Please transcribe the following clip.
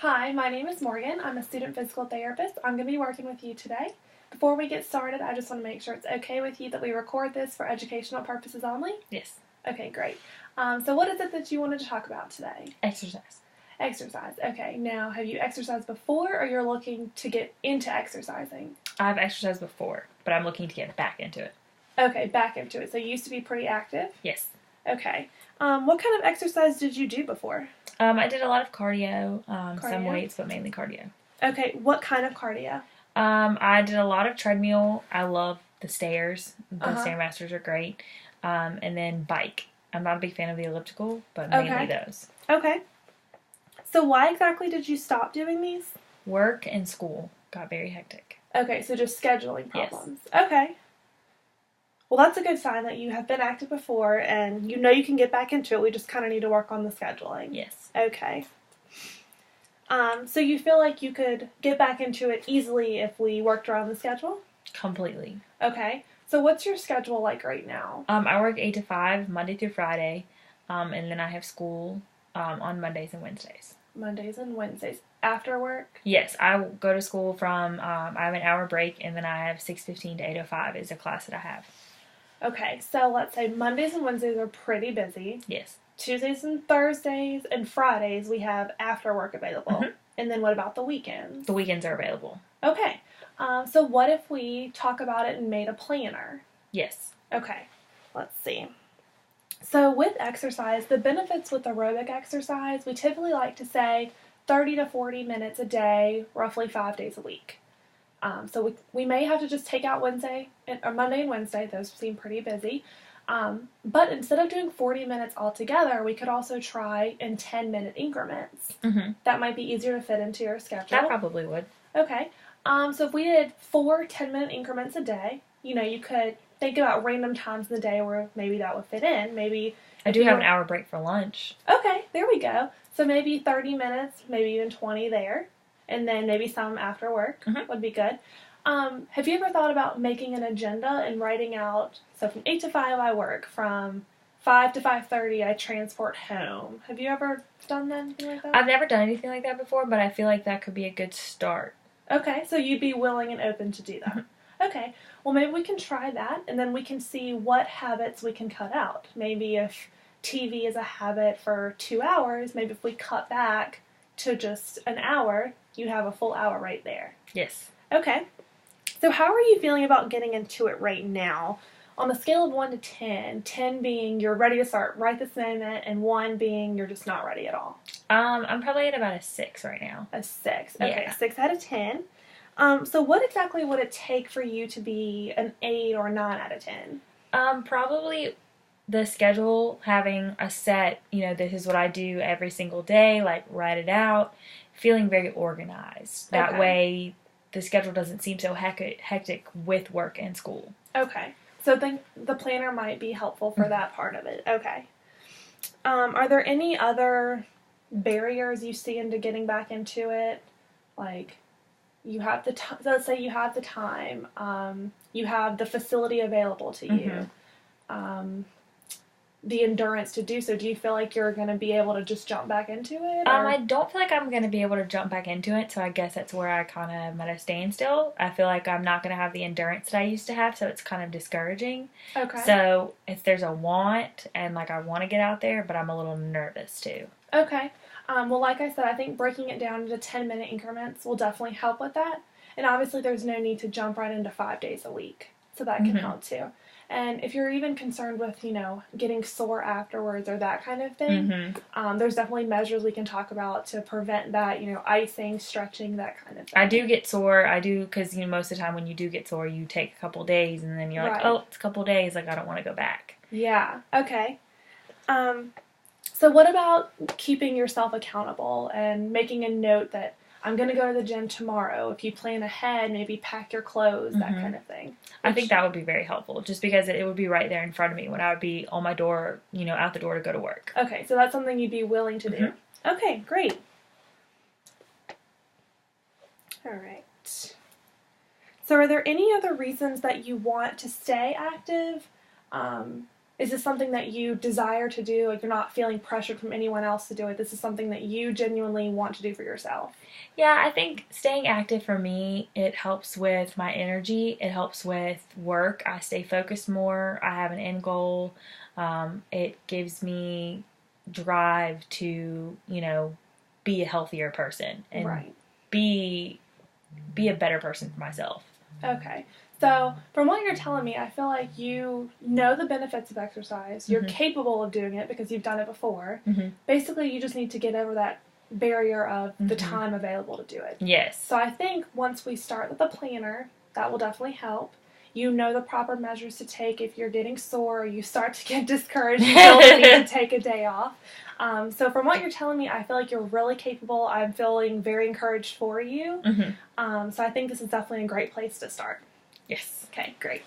Hi, my name is Morgan. I'm a student physical therapist. I'm going to be working with you today. Before we get started, I just want to make sure it's okay with you that we record this for educational purposes only. Yes. Okay, great. So what is it that you wanted to talk about today? Exercise. Exercise. Okay, now have you exercised before or you're looking to get into exercising? I've exercised before, but I'm looking to get back into it. Okay, back into it. So you used to be pretty active? Yes. Okay. What kind of exercise did you do before? I did a lot of cardio, some Cardio? weights, but mainly cardio. Okay, what kind of cardio? I did a lot of treadmill. I love the stairs. The Uh-huh. Stairmasters are great. And then bike. I'm not a big fan of the elliptical, but mainly those. Okay. So why exactly did you stop doing these? Work and school got very hectic. Okay, so just scheduling Yes. problems. Okay. Well, that's a good sign that you have been active before and you know you can get back into it. We just kind of need to work on the scheduling. Yes. Okay. So you feel like you could get back into it easily if we worked around the schedule? Completely. Okay. So what's your schedule like right now? I work 8 to 5, Monday through Friday, and then I have school on Mondays and Wednesdays. Mondays and Wednesdays. After work? Yes, I go to school from, I have an hour break, and then I have 6:15 to 8:05 is a class that I have. Okay, so let's say Mondays and Wednesdays are pretty busy. Yes. Tuesdays and Thursdays and Fridays we have after work available. Mm-hmm. And then what about the weekends? The weekends are available. Okay. So what if we talk about it and made a planner? Yes. Okay. Let's see. So with exercise, the benefits with aerobic exercise, we typically like to say 30 to 40 minutes a day, roughly 5 days a week. So we may have to just take out Monday and Wednesday. Those seem pretty busy. But instead of doing 40 minutes altogether, we could also try in 10-minute increments. Mm-hmm. That might be easier to fit into your schedule. That probably would. Okay. So if we did 4 10-minute increments a day, you could think about random times in the day where maybe that would fit in. Maybe I do have an hour break for lunch. Okay, there we go. So maybe 30 minutes, maybe even 20 there. And then maybe some after work would be good. Have you ever thought about making an agenda and writing out, so from 8 to 5 I work, from 5 to 5:30 I transport home. Have you ever done anything like that? I've never done anything like that before, but I feel like that could be a good start. Okay, so you'd be willing and open to do that. Okay, well maybe we can try that and then we can see what habits we can cut out. Maybe if TV is a habit for 2 hours, maybe if we cut back to just an hour, you have a full hour right there. Yes. Okay. So how are you feeling about getting into it right now? On a scale of 1 to 10, 10 being you're ready to start right this moment, and 1 being you're just not ready at all. I'm probably at about a 6 right now. A 6. Okay, Yeah. 6 out of 10. So what exactly would it take for you to be an 8 or 9 out of 10? Probably the schedule, having a set, this is what I do every single day, like write it out, feeling very organized. That Okay. way the schedule doesn't seem so hectic with work and school. Okay. So think the planner might be helpful for that part of it. Okay. Are there any other barriers you see into getting back into it? Like, you have let's say you have the time, you have the facility available to you, the endurance to do so. Do you feel like you're going to be able to just jump back into it? I don't feel like I'm going to be able to jump back into it, so I guess that's where I kind of am at a standstill. I feel like I'm not going to have the endurance that I used to have, so it's kind of discouraging. Okay. So if there's a want, and I want to get out there, but I'm a little nervous too. Okay. Well, like I said, I think breaking it down into 10-minute increments will definitely help with that. And obviously there's no need to jump right into 5 days a week. So that can help too. And if you're even concerned with, getting sore afterwards or that kind of thing, there's definitely measures we can talk about to prevent that, icing, stretching, that kind of thing. I do get sore. I do, because, most of the time when you do get sore, you take a couple days, and then you're like, oh, it's a couple days, I don't want to go back. Yeah, okay. So what about keeping yourself accountable and making a note that I'm going to go to the gym tomorrow? If you plan ahead, maybe pack your clothes, that kind of thing. I think that would be very helpful, just because it would be right there in front of me when I would be on my door, out the door to go to work. Okay, so that's something you'd be willing to do. Okay, great. All right. So are there any other reasons that you want to stay active? Is this something that you desire to do? Like, you're not feeling pressured from anyone else to do it. This is something that you genuinely want to do for yourself. Yeah, I think staying active for me, it helps with my energy. It helps with work. I stay focused more. I have an end goal. It gives me drive to, be a healthier person and Right. be a better person for myself. Okay. So, from what you're telling me, I feel like you know the benefits of exercise. You're capable of doing it because you've done it before. Basically, you just need to get over that barrier of the time available to do it. Yes. So, I think once we start with a planner, that will definitely help. You know the proper measures to take if you're getting sore or you start to get discouraged, you feel the need to take a day off. So from what you're telling me, I feel like you're really capable. I'm feeling very encouraged for you. So I think this is definitely a great place to start. Yes. Okay, great.